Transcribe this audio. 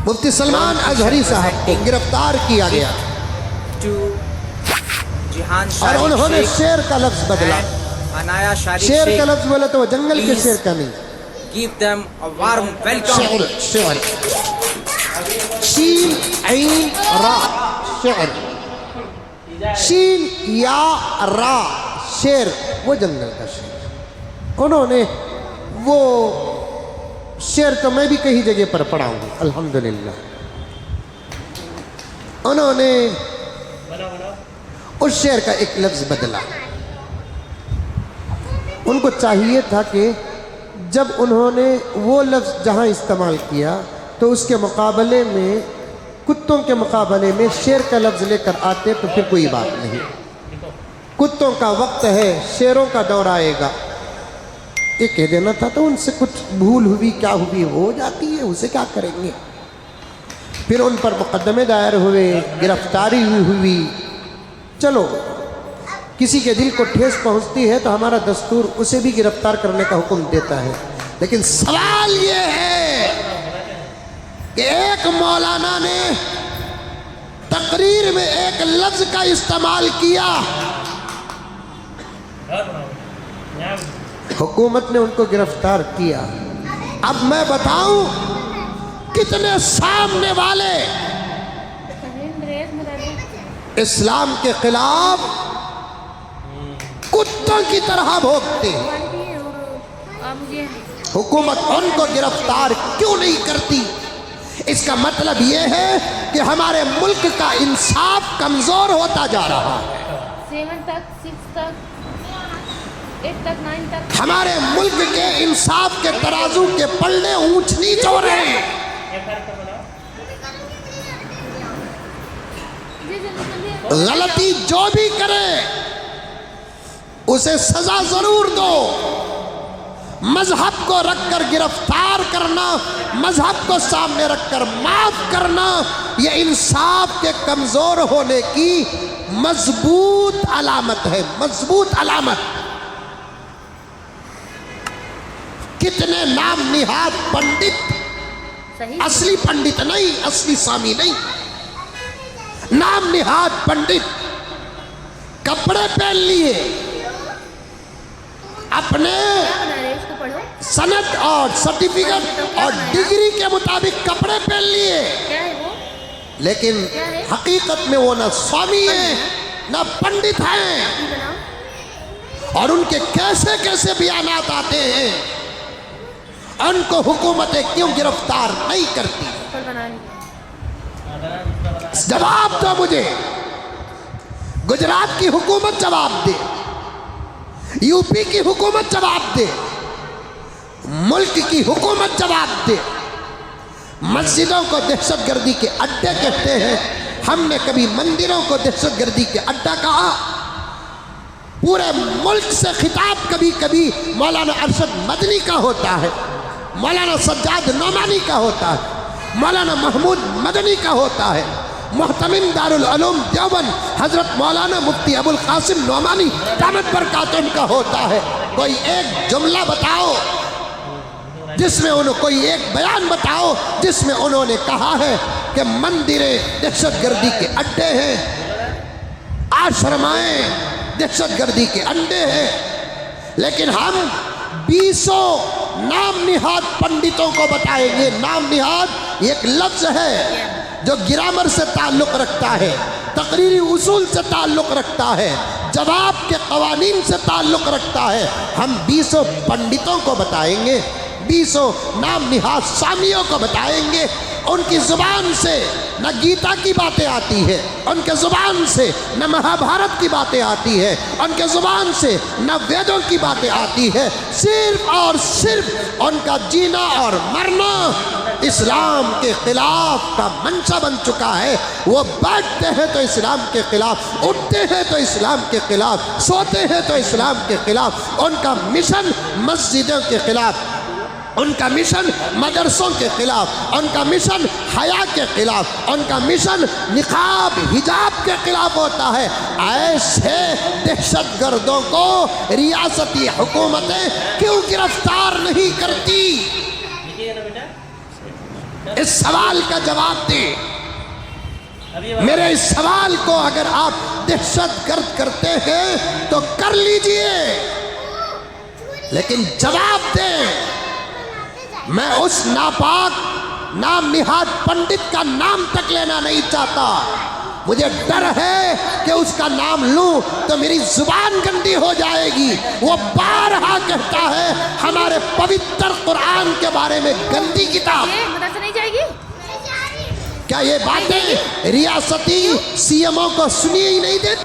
मुफ्ती सलमान अजहरी साहब को गिरफ्तार किया गया और उन्होंने शेर का लफ्ज बदला। शेर का लफ्ज बोले तो वो जंगल के शेर का नहीं। Give them a warm welcome. शेर शीन ऐन रा शेर, शीन या रा शेर, वो जंगल का शेर। उन्होंने वो शेर तो मैं भी कई जगह पर पढ़ा हूँ अल्हम्दुलिल्लाह। उन्होंने उस शेर का एक लफ्ज बदला। उनको चाहिए था कि जब उन्होंने वो लफ्ज जहाँ इस्तेमाल किया तो उसके मुकाबले में, कुत्तों के मुकाबले में शेर का लफ्ज लेकर आते तो फिर कोई बात नहीं। कुत्तों का वक्त है, शेरों का दौर आएगा, ये कह देना था। तो उनसे कुछ भूल हुई, क्या हुई हो जाती है, उसे क्या करेंगे। फिर उन पर मुकदमे दायर हुए, गिरफ्तारी हुई। चलो किसी के दिल को ठेस पहुंचती है तो हमारा दस्तूर उसे भी गिरफ्तार करने का हुक्म देता है। लेकिन सवाल ये है कि एक मौलाना ने तकरीर में एक लफ्ज का इस्तेमाल किया, हुकूमत ने उनको गिरफ्तार किया। अब मैं बताऊं कितने सामने वाले इस्लाम के खिलाफ कुत्तों की तरह भोगते हैं। हुकूमत उनको गिरफ्तार क्यों नहीं करती? इसका मतलब यह है कि हमारे मुल्क का इंसाफ कमजोर होता जा रहा है। 7 तक 6 तक 8 तक 9 तक हमारे मुल्क के इंसाफ के तराजू के पल्ले ऊंच नीच हो रहे हैं। गलती जो भी करे उसे सजा जरूर दो। मजहब को रखकर गिरफ्तार करना, मजहब को सामने रखकर माफ करना, यह इंसाफ के कमजोर होने की मजबूत अलामत है, मजबूत अलामत। कितने नाम निहाद पंडित, असली पंडित नहीं, असली स्वामी नहीं, नाम निहाद पंडित कपड़े पहन लिए, अपने सनद और सर्टिफिकेट और डिग्री के मुताबिक कपड़े पहन लिए, लेकिन हकीकत में वो ना स्वामी है ना पंडित हैं। और उनके कैसे कैसे बयानात आते हैं, उनको हुकूमतें क्यों गिरफ्तार नहीं करती? जवाब दो मुझे। गुजरात की हुकूमत जवाब दे, यूपी की हुकूमत जवाब दे, मुल्क की हुकूमत जवाब दे। मस्जिदों को दहशतगर्दी के अड्डे कहते हैं, हमने कभी मंदिरों को दहशतगर्दी के अड्डा कहा? पूरे मुल्क से खिताब कभी कभी मौलाना अरशद मदनी का होता है, मौलाना सज्जाद नोमानी का होता है, मौलाना महमूद मदनी का होता है, मुहतमिम दारुल उलूम देवबंद हजरत मौलाना मुफ्ती अबुल कासिम नोमानी दामत बरकातुहू का होता है। कोई एक जुमला बताओ जिसमें उन्होंने, कोई एक बयान बताओ जिसमें उन्होंने कहा है कि मंदिरें दहशतगर्दी के अड्डे हैं, आश्रमाएं दहशतगर्दी के अड्डे हैं। लेकिन हम 20 नाम निहाद पंडितों को बताएंगे। नाम निहाद एक लफ्ज है जो ग्रामर से ताल्लुक़ रखता है, तकरीरी उसूल से ताल्लुक़ रखता है, जवाब के कवानीन से ताल्लुक़ रखता है। हम 20 पंडितों को बताएंगे, 20 नाम निहाद स्वामियों को बताएंगे। उनकी ज़ुबान से न गीता की बातें आती है, उनके ज़ुबान से न महाभारत की बातें आती है, उनके ज़ुबान से न वेदों की बातें आती है। सिर्फ और सिर्फ उनका जीना और मरना इस्लाम के खिलाफ का मंशा बन चुका है। वो बैठते हैं तो इस्लाम के खिलाफ, उठते हैं तो इस्लाम के खिलाफ, सोते हैं तो इस्लाम के खिलाफ। उनका मिशन मस्जिदों के खिलाफ, उनका मिशन मदरसों के खिलाफ, उनका मिशन हया के खिलाफ, उनका मिशन निकाब हिजाब के खिलाफ होता है। ऐसे दहशतगर्दों को रियासती हुकूमतें क्यों गिरफ्तार नहीं करती? इस सवाल का जवाब दें। मेरे इस सवाल को अगर आप दहशतगर्द करते हैं तो कर लीजिए, लेकिन जवाब दें। मैं उस नापाक नाम निहाद पंडित का नाम तक लेना नहीं चाहता। मुझे डर है कि उसका नाम लूं तो मेरी जुबान गंदी हो जाएगी। वो बारहा कहता है हमारे पवित्र कुरान के बारे में गंदी किताब। ये मदरसा नहीं जाएगी? क्या ये बातें रियासती सीएमओ को सुनी ही नहीं देती?